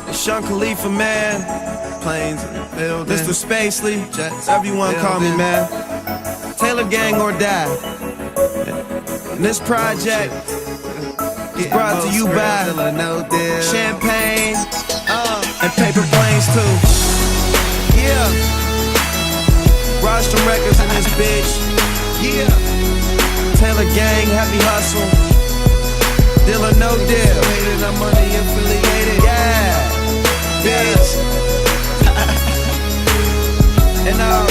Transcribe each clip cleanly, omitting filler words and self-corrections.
It's Sean Khalifa, man. Planes in the building. Mr. Spacely, Jets, everyone call me, man. Taylor Gang or Die. And this project is brought to you by Champagne and Paper Planes too. Yeah, Rostrum Records in this bitch. Yeah, Taylor Gang, Happy Hustle, Deal or No Deal. I'm money affiliated. Yeah, bitch. And I'm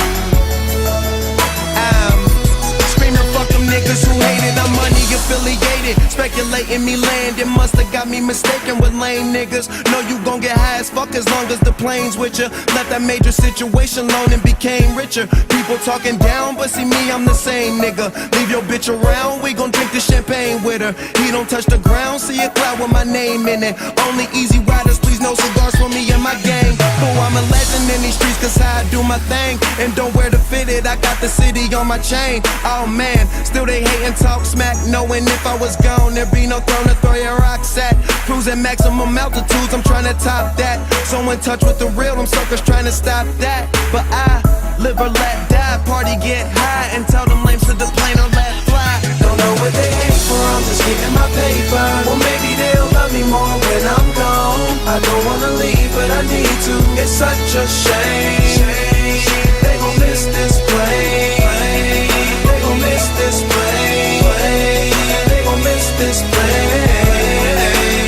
screaming, fuck them niggas who hate it. I'm money affiliated. Speculating me land, it musta got me mistaken with lame niggas. Know you gon' get high as fuck as long as the plane's with ya. Left that major situation alone and became richer. People talking down, but see me, I'm the same nigga. Leave your bitch around, we gon' drink the champagne with her. He don't touch the ground, see a cloud with my name in it. Only easy riders, please no cigars for me and my gang. Fool, I'm a legend in these streets cause I do my thing. And don't wear the fitted, I got the city on my chain. Oh man, still they hate and talk smack, knowing if I was gone there'd be no throne to throw your rocks at. Cruising maximum altitudes, I'm trying to top that. So in touch with the real, them suckers trying to stop that. But I live or let die, party get high, and tell them lames to the plane or let fly. Don't know what they hate for, I'm just getting my paper. Well maybe they'll love me more when I'm gone. I don't wanna leave, but I need to. It's such a shame. They gon' miss this plane. They gon' miss this plane. They gon' miss this plane.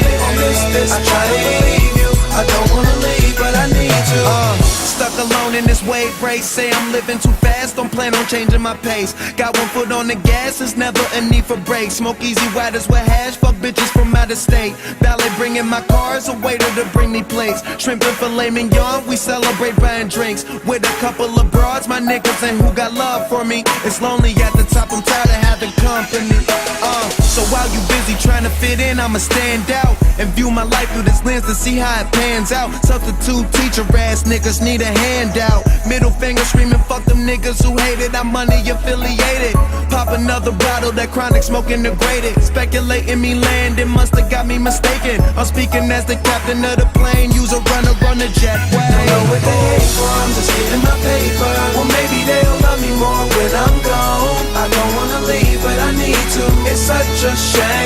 They gon' miss this plane. I try to believe you, I don't wanna leave, but I need to. Stuck alone in this wave race, say I'm living too fast, don't plan on changing my pace. Got one foot on the gas, there's never a need for brakes. Smoke easy riders with hash, fuck bitches from out of state. Ballet bringing my cars, a waiter to bring me plates. Shrimp and filet mignon, we celebrate buying drinks. With a couple of broads, my niggas ain't who got love for me. It's lonely at the top, I'm tired of having company. So while you busy trying to fit in, I'ma stand out and view my life through this lens to see how it pans out. Substitute teacher ass niggas need a handout. Middle finger screaming, fuck them niggas who hate it. I'm money affiliated. Pop another bottle, that chronic smoking degraded. Speculating me land, it musta got me mistaken. I'm speaking as the captain of the plane. Use a runner on the jetway. Don't know what they hate for, I'm just getting my paper. Well maybe they'll love me more when I'm gone. I don't wanna leave, but I need to. It's such a shame.